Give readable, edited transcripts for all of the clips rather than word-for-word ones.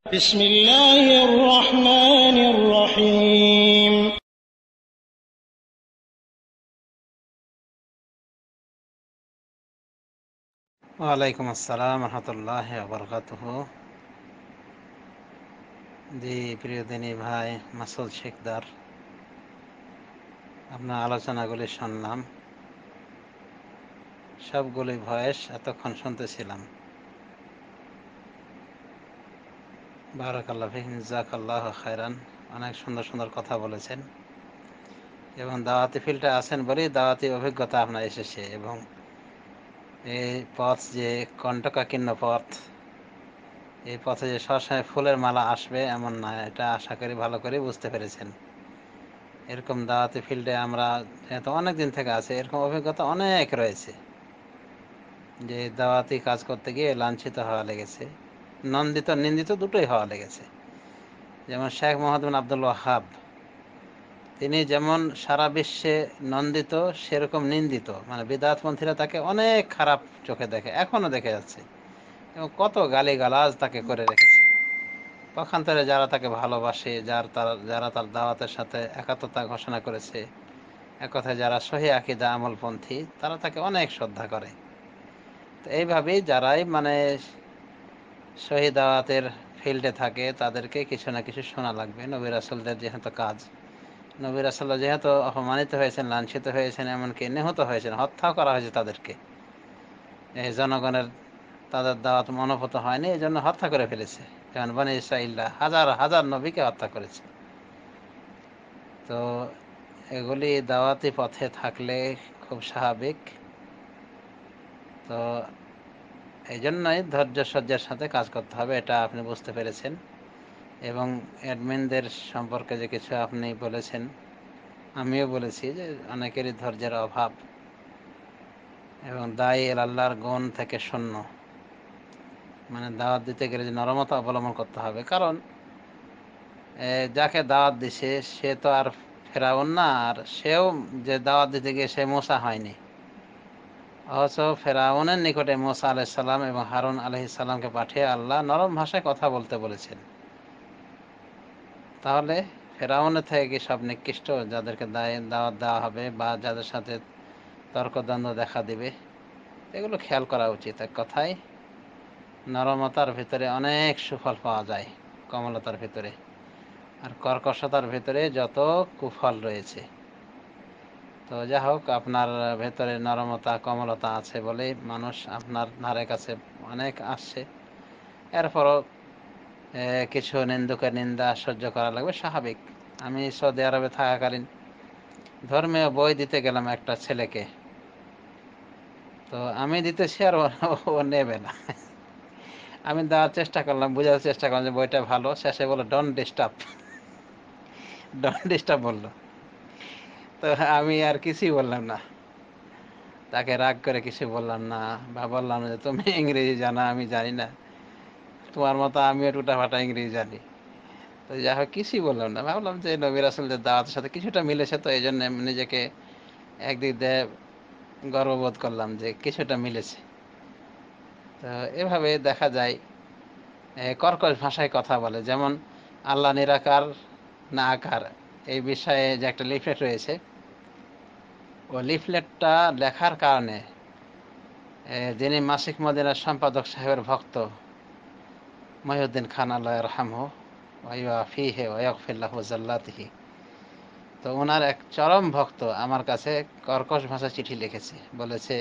بسم الله الرحمن الرحيم ওয়ালাইকুম আসসালাম রহমতুল্লাহ বরকাতুহ। জি প্রিয় দিনী ভাই মাসুদ শেখদার, আপনার আলোচনাগুলি শুনলাম, সবগুলি ভয়েস এতক্ষণ শুনতেছিলাম। বারাকাল্লাহ ফিকুম, জাযাকাল্লাহু খায়রান। অনেক সুন্দর সুন্দর কথা বলেছেন এবং দাওয়াতি ফিল্ডে আছেন বলেই দাওয়াতি অভিজ্ঞতা আপনার এসেছে। এবং এই পথ যে কণ্টকাকীর্ণ পথ, এই পথে যে সবসময় ফুলের মালা আসবে এমন না, এটা আশা করি ভালো করে বুঝতে পেরেছেন। এরকম দাওয়াতি ফিল্ডে আমরা যেহেতু অনেক দিন থেকে আছি, এরকম অভিজ্ঞতা অনেক রয়েছে যে দাওয়াতি কাজ করতে গিয়ে লাঞ্ছিত হওয়া লেগেছে, নন্দিত নিন্দিত দুটোই হওয়া লেগেছে। যেমন শেখ মোহাম্মদ বিন আব্দুল ওয়াহাব, তিনি যেমন সারা বিশ্বে নন্দিত সেরকম নিন্দিত, মানে বিদআতপন্থীরা তাকে অনেক খারাপ চোখে দেখে, এখনো দেখে যাচ্ছে এবং কত গালিগালাজ তাকে করে রেখেছে। পক্ষান্তরে যারা তাকে ভালোবাসে, যারা তার দাওয়াতের সাথে একাত্মতা ঘোষণা করেছে, এক কথায় যারা সহি আকীদা আমলপন্থী, তারা তাকে অনেক শ্রদ্ধা করে। তো এইভাবেই যারাই মানে সহি দাওয়াতের ফিল্ডে থাকে তাদেরকে কিছু না কিছু শোনা লাগবে। নবী রাসূলদের যেহেতু কাজ, নবী রাসূলরা যেহেতু অপমানিত হয়েছেন, লাঞ্ছিত হয়েছেন, এমনকি নিহত হয়েছেন, হত্যাও করা হয়েছে তাদেরকে, এই জনগণের তাদের দাওয়াত মনোভূত হয়নি, এই জন্য হত্যা করে ফেলেছে। যেমন বনী ইসরাঈলরা হাজার হাজার নবীকে হত্যা করেছে। তো এগুলি দাওয়াতি পথে থাকলে খুব স্বাভাবিক। তো এই জন্যই ধৈর্য সহ্যের সাথে কাজ করতে হবে, এটা আপনি বুঝতে পেরেছেন। এবং অ্যাডমিনদের সম্পর্কে যে কিছু আপনি বলেছেন, আমিও বলেছি যে অনেকেরই ধৈর্যের অভাব এবং দায়ী আল্লাহর গুণ থেকে শূন্য। মানে দাওয়াত দিতে গেলে যে নরমতা অবলম্বন করতে হবে, কারণ যাকে দাওয়াত দিছে সে তো আর ফেরাউন না, আর সেও যে দাওয়াত দিতে গিয়ে সে মুসা হয়নি। অথচ ফেরাউনের নিকটে মুসা আলাইসাল্লাম এবং হারুন আলাইসাল্লামকে পাঠিয়ে আল্লাহ নরম ভাষায় কথা বলতে বলেছেন। তাহলে ফেরাউনের থেকে কি সব নিকৃষ্ট যাদেরকে দাওয়াত দেওয়া হবে বা যাদের সাথে তর্কদ্বন্দ্ব দেখা দিবে? এগুলো খেয়াল করা উচিত। এক কথায় নরমতার ভিতরে অনেক সুফল পাওয়া যায়, কোমলতার ভিতরে, আর কর্কশতার ভিতরে যত কুফল রয়েছে। তো যা হোক, আপনার ভেতরে নরমতা কোমলতা আছে বলে মানুষ আপনার ধারে কাছে অনেক আসছে। এরপরও কিছু নিন্দুকের নিন্দা সহ্য করা লাগবে, স্বাভাবিক। আমি সৌদি আরবে থাকাকালীন ধর্মীয় বই দিতে গেলাম একটা ছেলেকে, তো আমি দিতেছি আর ও নেবে না। আমি দেওয়ার চেষ্টা করলাম, বোঝার চেষ্টা করলাম যে বইটা ভালো, শেষে বললো ডোন্ট ডিস্টার্ব, ডোন্ট ডিস্টার্ব বললো। তো আমি আর কিছুই বললাম না, তাকে রাগ করে কিছু বললাম না, বা বললাম যে তুমি ইংরেজি জানা আমি জানি না, তোমার মতো আমিও টুটাফাটা ইংরেজি জানি। তো যাই হোক, কিছুই বললাম না। ভাবলাম যে নবী রাসূলদের দাওয়াতের সাথে কিছুটা মিলেছে, তো এই জন্য নিজেকে একদিক দিয়ে গর্ববোধ করলাম যে কিছুটা মিলেছে। তো এভাবে দেখা যায় কর্কশ ভাষায় কথা বলে। যেমন আল্লাহ নিরাকার না আকার, এই বিষয়ে যে একটা লিফলেট রয়েছে, ও লিফলেটটা লেখার কারণে যিনি মাসিক মদিনার সম্পাদক সাহেবের ভক্ত মহিউদ্দিন খান আল্লাহ রাহমাহু ওয়া ফিহি ওয়া ইয়াগফির লাহু যাল্লাতিহি, তো ওনার এক চরম ভক্ত আমার কাছে কর্কশ ভাষা চিঠি লিখেছে, বলেছে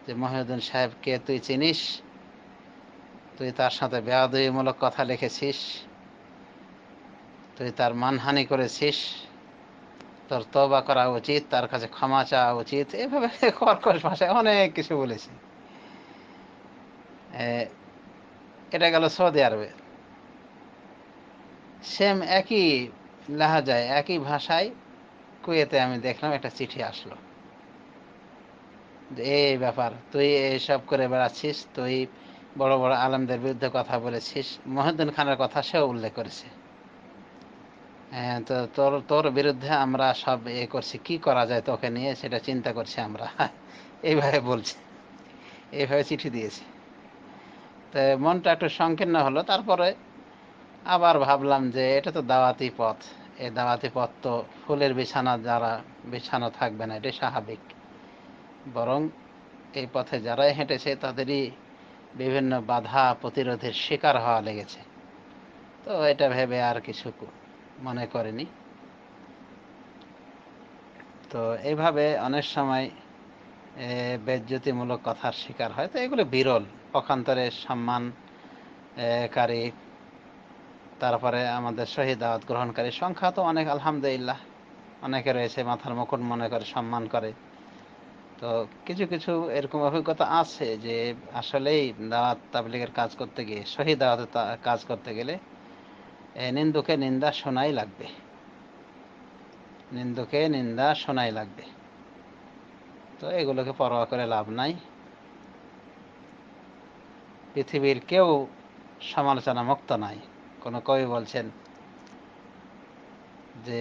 যে মহিউদ্দিন সাহেবকে তুই চিনিস, তুই তার সাথে বেয়াদবিমূলক কথা লিখেছিস, তুই তার মানহানি করেছিস, তোর তওবা করা উচিত, তার কাছে ক্ষমা চাওয়া উচিত। এভাবে কর্কশ ভাষায় অনেক কিছু বলেছে। এটা গেল সৌদি আরবে। সেম একই লাহাজায় একই ভাষায় কুয়েতে আমি দেখলাম একটা চিঠি আসলো, যে এই ব্যাপার, তুই এইসব করে বেড়াচ্ছিস, তুই বড় বড় আলেমদের বিরুদ্ধে কথা বলেছিস। মহিউদ্দিন খানের কথা সেও উল্লেখ করেছে। তো তোর তোর বিরুদ্ধে আমরা সব করছি, কি করা যায় তোকে নিয়ে সেটা চিন্তা করছি আমরা। এইভাবে বলছে, এইভাবে চিঠি দিয়েছে। তো মনটা একটু সংকীর্ণ হলো। তারপরে আবার ভাবলাম যে এটা তো দাওয়াতি পথ, এই দাওয়াতি পথ তো ফুলের বিছানা যারা বিছানো থাকবে না, এটা স্বাভাবিক। বরং এই পথে যারাই হেঁটেছে তাদেরই বিভিন্ন বাধা প্রতিরোধের শিকার হওয়া লেগেছে। তো এটা ভেবে আর কিছু মনে করিনি। তো এইভাবে অনেক সময় বেজ্জতিমূলক কথার শিকার হয়। তো এগুলো বিরল। পক্ষান্তরে সম্মানকারী, তারপরে আমাদের শহীদ দাওয়াত গ্রহণকারী সংখ্যা তো অনেক, আলহামদুলিল্লাহ। অনেকে রয়েছে মাথার মুকুট মনে করে সম্মান করে। তো কিছু কিছু এরকম অভিজ্ঞতা আছে যে আসলেই দাওয়াত তাবলীগের কাজ করতে গিয়ে, শহীদ দাওয়াতের কাজ করতে গেলে নিন্দুকে নিন্দা শোনাই লাগবে, নিন্দুকে নিন্দা শোনাই লাগবে। তো এগুলোকে পরোয়া করে লাভ নাই। পৃথিবীর কেউ সমালোচনা মুক্ত নাই। কোনো কবি বলছেন যে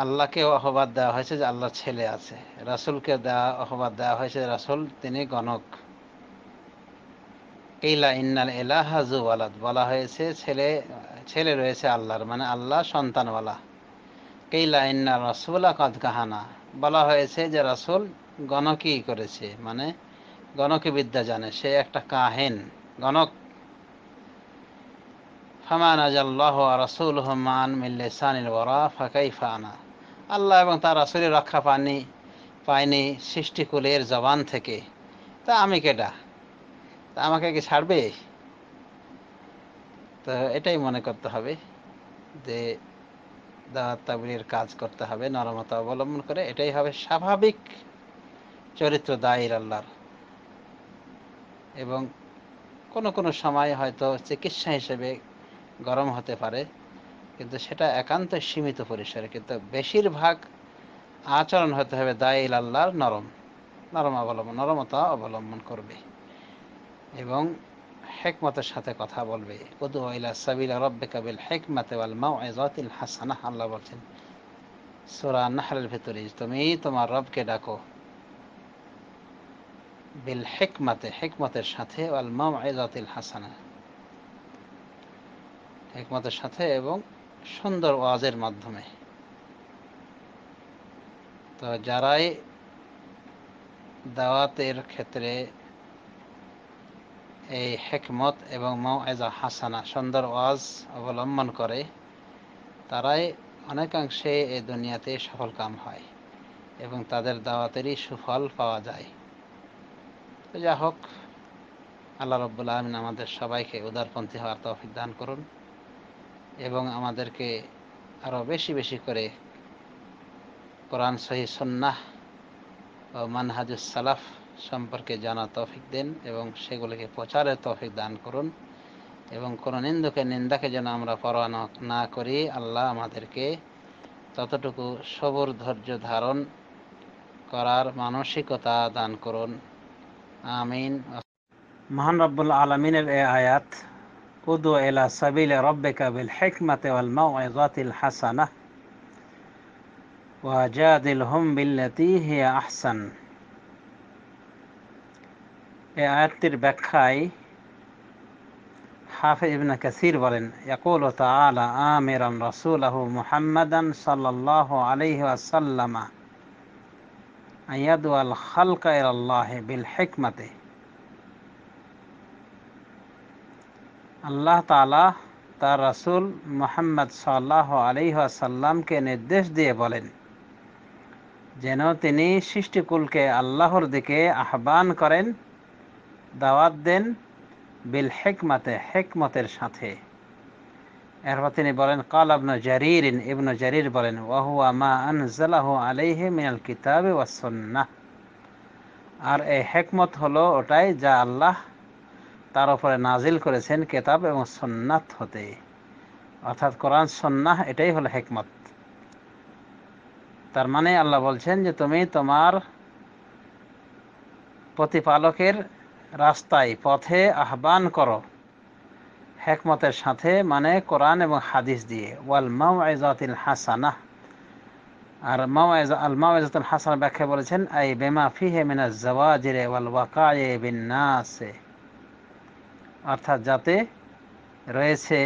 আল্লাহকেও আহ্বাদ দেওয়া হয়েছে যে আল্লাহর ছেলে আছে, রাসূলকে আহ্বাদ দেওয়া হয়েছে রাসূল তিনি গণক। কিলা ইন্নাল ইলাহা যু ওয়ালাদ, বলা হয়েছে ছেলে রয়েছে আল্লাহর, মানে আল্লাহ সন্তানওয়ালা। কিলা ইন্নার রাসূলা কাদ কাহানা, বলা হয়েছে যে রাসূল গণকই করেছে, মানে গণকে বিদ্যা জানে, সে একটা কাহেন, গণক। ফামা নাজাল্লাহু ওয়া রাসূলুহু মান মিন লিসানিল ওয়ারা ফাকাইফা আনা, আল্লাহ এবং তার রাসূলের রক্ষা পায়নি সৃষ্টিকুলের জবান থেকে, তা আমি কেডা, তা আমাকে কি ছাড়বে? তো এটাই মনে করতে হবে যে দাওয়াত তাবলীগের কাজ করতে হবে নরমতা অবলম্বন করে। এটাই হবে স্বাভাবিক চরিত্র দায়ীর আল্লাহর। এবং কোনো কোনো সময় হয়তো চিকিৎসা হিসেবে গরম হতে পারে, কিন্তু সেটা একান্ত সীমিত পরিসরে। কিন্তু বেশিরভাগ আচরণ হতে হবে দায়ীল আল্লাহর নরমতা অবলম্বন করবে এবং হিকমতের সাথে কথা বলবে। উদু ইলা সাবিলি রাব্বিকা বিল হিকমাতি ওয়াল মাউইযাতিল হাসানাহ, আল্লাহ বলছেন সূরা নাহলের ভিতরে, তুমি তোমার রবকে ডাকো বিল হিকমাতে, হিকমতের সাথে, ওয়াল মাউইযাতিল হাসানাহ, হিকমতের সাথে এবং সুন্দর ওয়াজের মাধ্যমে। তো যারাই দাওয়াতের ক্ষেত্রে এই হিকমত এবং মাউইজা হাসানা, সুন্দর ওয়াজ অবলম্বন করে, তারাই অনেকাংশে এই দুনিয়াতে সফল কাম হয় এবং তাদের দাওয়াতেরই সুফল পাওয়া যায়। তো যা হোক, আল্লাহ রাব্বুল আলামিন আমাদের সবাইকে উদারপন্থী হওয়ার তৌফিক দান করুন এবং আমাদেরকে আরও বেশি বেশি করে কোরআন, সহিহ সুন্নাহ ও মানহাজুস সালাফ সম্পর্কে জানার তৌফিক দেন এবং সেগুলোকে প্রচারের তৌফিক দান করুন। এবং কোনো নিন্দাকে যেন আমরা পরোয়া না করি। আল্লাহ আমাদেরকে ততটুকু সবর ধৈর্য ধারণ করার মানসিকতা দান করুন, আমিন। মহান রব্বুল আলামিনের এই আয়াত, উদু ইলা সাবিলি রাব্বিকা বিল হিকমাতি ওয়াল মাউইযাতিল হাসানাহ ওয়াজাদিলহুম বিল্লাতী হিয়া আহসান, এই আয়াতটির ব্যাখ্যায় হাফিজ ইবনে কাসির বলেন, ইয়াকুলু তাআলা আমিরান রাসূলাহু মুহাম্মাদান সাল্লাল্লাহু আলাইহি ওয়াসাল্লাম আন ইয়াদউল খালকা ইলাল্লাহি বিল হিকমাতি, আল্লাহ তাআলা তার রাসূল মুহাম্মদ সাল্লাল্লাহু আলাইহি ওয়াসাল্লামকে নির্দেশ দিয়ে বলেন যেন তিনি সৃষ্টিকুলকে আল্লাহর দিকে আহ্বান করেন, দাওয়াত দেন, বিল হিকমাতে, হিকমতের সাথে। এরপর তিনি বলেন, কাল ইবনু জারির বলেন, ওয়া হুয়া মা আনজালাহু আলাইহি মিনাল কিতাবি ওয়াস সুন্নাহ, আর এই হিকমত হলো ওটাই যা আল্লাহ তার উপরে নাজিল করেছেন কিতাব এবং সুন্নাত হতে, অর্থাৎ কোরআন সুন্নাহ, এটাই হলো হিকমত। তার মানে আল্লাহ বলছেন যে তুমি তোমার প্রতিপালকের রাস্তায়, পথে আহ্বান করো হিকমতের সাথে, মানে কোরআন এবং হাদিস দিয়ে। ওয়াল মাউইযাতিল হাসানাহ, আর আল মাউইযাতুল হাসানাহ ব্যাখ্যা বলেছেন, আই বিমা ফিহি মিনাজ জাওয়াজির ওয়াল ওয়াকাই বিন নাস, অর্থাৎ যাতে রয়েছে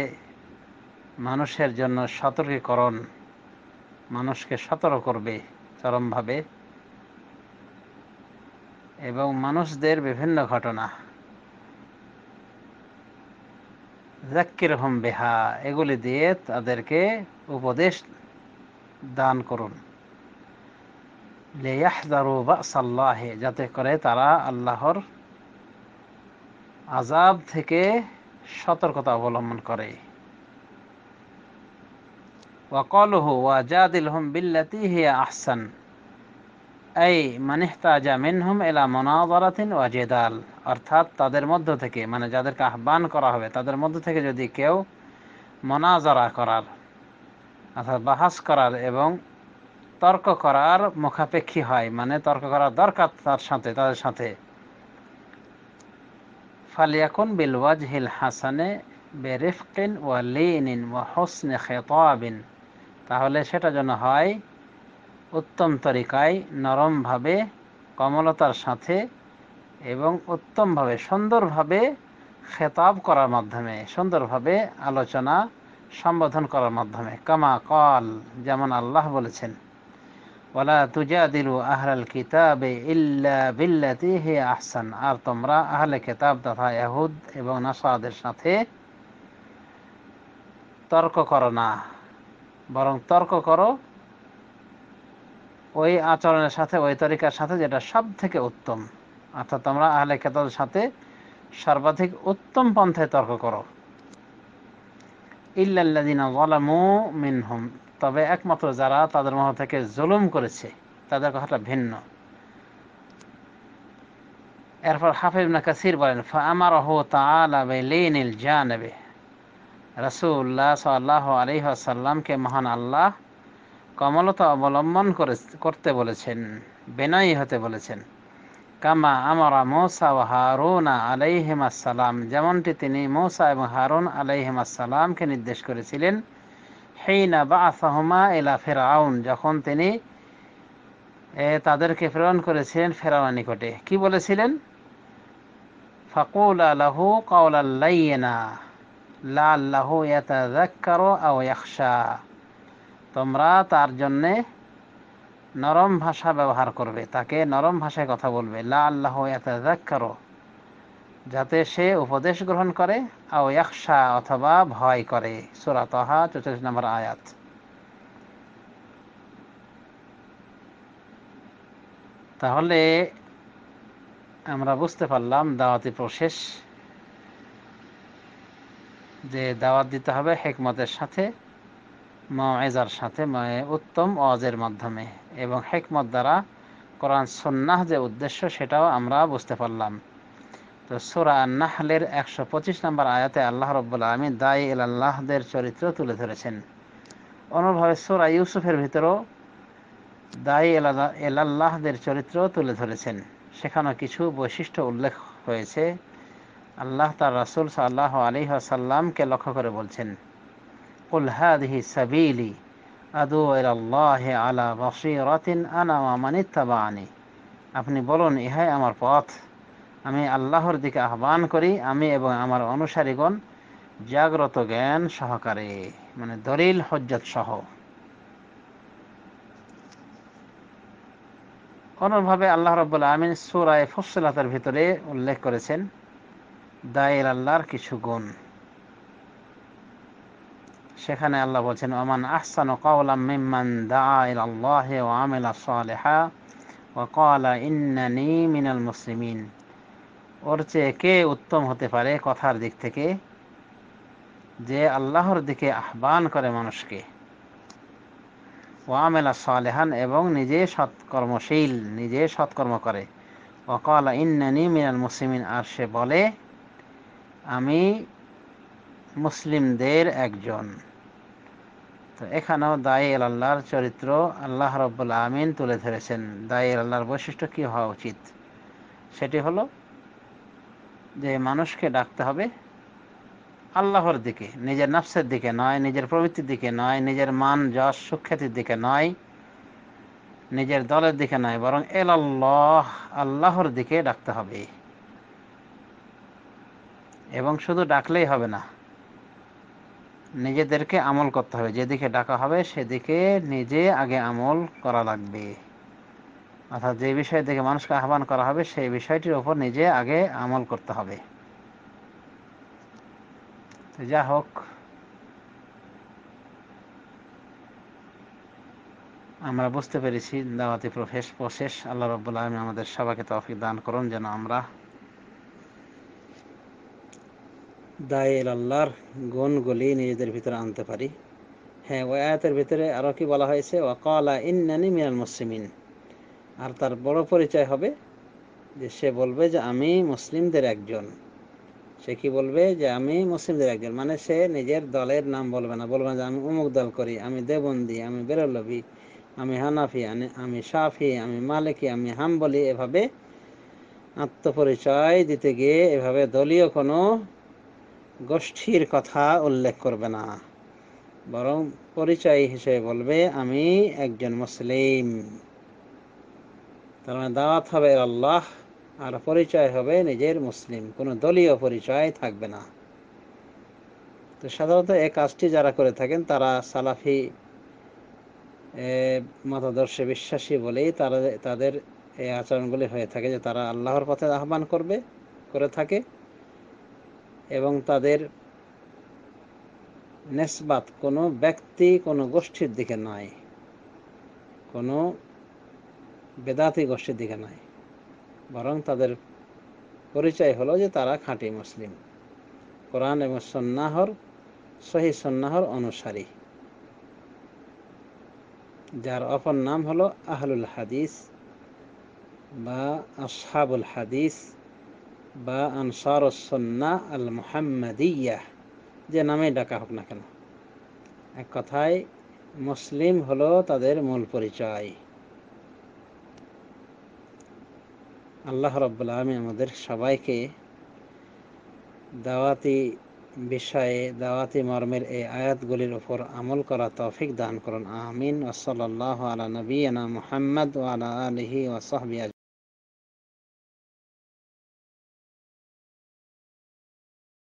মানুষের জন্য সতর্কীকরণ, মানুষকে সতর্ক করবে চরমভাবে, এবং মানুষদের বিভিন্ন ঘটনা, যাক্কিরহুম বিহা, এগুলি দিয়ে তাদেরকে উপদেশ দান করুন, লিয়াহযারু বাসাল্লাহি, যাতে করে তারা আল্লাহর আযাব থেকে সতর্কতা অবলম্বন করে। ওয়া ক্বালুহু ওয়াজাদিলহুম বিল্লাতী হিয়া আহসান, এই মান ইহতাজা মিনহুম ইলা মুনাযারাতিন ওয়া জিদাল, অর্থাৎ তাদের মধ্য থেকে, মানে যাদেরকে আহ্বান করা হবে তাদের মধ্য থেকে যদি কেউ মুনাজারা করার, অর্থাৎ বাহাস করার এবং তর্ক করার মুখাপেক্ষী হয়, মানে তর্ক করার দরকার তাদের সাথে, ফালিয়াকুন বিল ওয়াজহিল হাসানে বিরিফকিন ওয়া লিনিন ওয়া হুসনি খিতাবিন, তাহলে সেটা যেন হয় উত্তম তরিকায়, নরমভাবে, কমলতার সাথে এবং উত্তমভাবে, সুন্দরভাবে খেতাব করার মাধ্যমে, সুন্দরভাবে আলোচনা সম্বোধন করার মাধ্যমে। কামা কাল, যেমন আল্লাহ বলেছেন, ওয়ালা তুজাদিলু আহলাল কিতাবে ইল্লা বিল্লাতি হিয়া আহসান, আর তোমরা আহলে কিতাব তথা ইহুদ এবং নাসারাদের সাথে তর্ক করো না, বরং তর্ক করো ওই আচরণের সাথে, ওই তরিকার সাথে যেটা সব থেকে উত্তম, অর্থাৎ তোমরা আহলে কিতাবের সাথে সর্বাধিক উত্তম পন্থায় তর্ক করো। ইল্লাল্লাযিনা যালামু মিনহুম, তবে একমাত্র যারা তাদের মধ্য থেকে জুলুম করেছে, তাদের কথাটা ভিন্ন। এরপর হাফিজ ইবনে কাসির বলেন, ফাআমারাহু তাআলা বিলিনিল জানিবি, রাসূলুল্লাহ সাল্লাল্লাহু আলাইহি ওয়াসাল্লামকে মহান আল্লাহ কমলতা অবলম্বন করতে বলেছেন, বিনয়ী হতে বলেছেন। কামা আমারা মূসা ওয়া হারুন আলাইহিমাস সালাম, যেমনটি তিনি মূসা এবং হারুন আলাইহিমাস সালামকে নির্দেশ করেছিলেন, হিনা বাআসাহুমা ইলা ফিরআউন, যখন তিনি তাদেরকে প্রেরণ করেছিলেন ফেরাউনের নিকটে। কি বলেছিলেন? ফাকুলা লাহু কাওলাল লাইয়িনা লাআল্লাহু ইয়াতাযাক্কারু আও ইয়াখশা, তোমরা তার জন্যে নরম ভাষা ব্যবহার করবে, তাকে নরম ভাষায় কথা বলবে, লাআল্লাহু ইয়াতাযাক্কারু, যাতে সে উপদেশ গ্রহণ করে, আও ইয়াখশা, অথবা ভয় করে। সূরা তাহা 44 নম্বর আয়াত। তাহলে আমরা বুঝতে পারলাম দাওয়াতি প্রসেস, যে দাওয়াত দিতে হবে হিকমতের সাথে, মাউইজার সাথে, উত্তম ওয়াজের মাধ্যমে, এবং হিকমত দ্বারা কোরআন সুন্নাহ যে উদ্দেশ্য সেটাও আমরা বুঝতে পারলাম। তো সূরা আন-নাহলের 125 নম্বর আয়াতে আল্লাহ রাব্বুল আলামিন দাঈ ইলাল্লাহদের চরিত্র তুলে ধরেছেন। অনুরূপভাবে সূরা ইউসুফের ভিতরেও দাঈ ইলাল্লাহদের চরিত্র তুলে ধরেছেন, সেখানেও কিছু বৈশিষ্ট্য উল্লেখ হয়েছে। আল্লাহ তার রাসূল সাল্লাল্লাহু আলাইহি ওয়াসাল্লামকে লক্ষ্য করে বলছেন, কুল হাযিহি সাবিলি আদউ ইলাল্লাহি আলা বাসীরাতিন আনা ওয়া মান ইত্তাবা'আনি, আপনি বলুন, ইহাই আমার পথ, আমি আল্লাহর দিকে আহ্বান করি, আমি এবং আমার অনুসারীগণ জাগ্রত জ্ঞান সহকারে, মানে দলিল হুজ্জত সহ। অনুরূপভাবে আল্লাহ রাব্বুল আলামিন সূরা ফুসসিলাতের ভিতরে উল্লেখ করেছেন দাঈ ইলাল্লাহর কিছু গুণ। সেখানে আল্লাহ বলছেন, ওমান আহসানু কাওলাম মিম্মান দাআ ইলাল্লাহি ওয়া আমিলা সালিহা ওয়া ক্বালা ইন্নানী মিনাল মুসলিমিন, ওর চেয়ে কে উত্তম হতে পারে কথার দিক থেকে, যে আল্লাহর দিকে আহ্বান করে মানুষকে, ওয়া আমিলা সালিহান, এবং নিজে সৎকর্মশীল, নিজে সৎকর্ম করে, ওয়া ক্বালা ইন্নানী মিনাল মুসলিমিন, আর সে বলে আমি মুসলিমদের একজন। তো এখানেও দাঈ ইলাল্লাহর চরিত্র আল্লাহ রাব্বুল আমিন তুলে ধরেছেন। দাঈ ইলাল্লাহর বৈশিষ্ট্য কি হওয়া উচিত? সেটি হলো যে মানুষকে ডাকতে হবে আল্লাহর দিকে, নিজের নফসের দিকে নয়, নিজের প্রবৃত্তির দিকে নয়, নিজের মান যশ সুখ্যাতির দিকে নয়, নিজের দলের দিকে নয়, বরং ইলাল্লাহ, আল্লাহর দিকে ডাকতে হবে। এবং শুধু ডাকলেই হবে না, নিজেদেরকে আমল করতে হবে, যেদিকে ডাকা হবে সেদিকে নিজে আগে আমল করা লাগবে। অর্থাৎ যে বিষয়ের দিকে মানুষকে আহ্বান করা হবে সেই বিষয়টির উপর নিজে আগে আমল করতে হবে। তো যা হোক, আমরা বুঝতে পেরেছি দাওয়াতি প্রসেস। আল্লাহ রাব্বুল আলামিন আমাদের সবাইকে তৌফিক দান করুন যেন আমরা দায়ে ইলাল্লাহর গুণগুলি নিজেদের ভিতরে আনতে পারি। হ্যাঁ, ওই আয়াতের ভিতরে আরো কি বলা হয়েছে, ওয়াকালা ইন্নানি মিনাল মুসলিমিন। আর তার বড় পরিচয় হবে যে সে বলবে যে আমি মুসলিমদের একজন। সে কি বলবে যে আমি মুসলিমদের একজন, মানে সে নিজের দলের নাম বলবে না, বলবে না যে আমি অমুক দল করি, আমি দেবন্দি, আমি বেরলভি, আমি হানাফি, আমি শাফি, আমি মালিকি, আমি হাম্বলি। এভাবে আত্মপরিচয় দিতে গিয়ে এভাবে দলীয় কোনো গোষ্ঠীর কথা উল্লেখ করবে না, বরং পরিচয় হিসেবে বলবে আমি একজন মুসলিম। তার মানে দাওয়াত হবে আল্লাহ, আর পরিচয় হবে নিজের মুসলিম, কোনো দলীয় পরিচয় থাকবে না। তো সাধারণত এই কাজটি যারা করে থাকেন তারা সালাফি মতাদর্শে বিশ্বাসী বলেই তাদের এই আচরণগুলি হয়ে থাকে, যে তারা আল্লাহর পথে আহ্বান করে থাকে এবং তাদের নেসবাত কোনো ব্যক্তি কোনো গোষ্ঠীর দিকে নয়, কোনো বেদাতি গোষ্ঠীর দিকে নয়, বরং তাদের পরিচয় হলো যে তারা খাঁটি মুসলিম, কোরআন এবং সহিহ সুন্নাহর অনুসারী, যার অপর নাম হলো আহলুল হাদিস বা আসহাবুল হাদিস বা আনসারুস সুন্নাহ আল মুহাম্মাদিয়াহ, যে নামে ডাকা হোক না কেন। এক কথায় মুসলিম হলো তাদের মূল পরিচয়। আল্লাহ রাব্বুল আলামিন আমাদের সবাইকে দাওয়াতি বিষয়ে, দাওয়াতি মর্মের এই আয়াতগুলির উপর আমল করা তৌফিক দান করুন। আমিন। ওয়া সাল্লাল্লাহু আলা নবিয়িনা মুহাম্মদ ওয়া আলা আলিহি ওয়া সাহবিহি।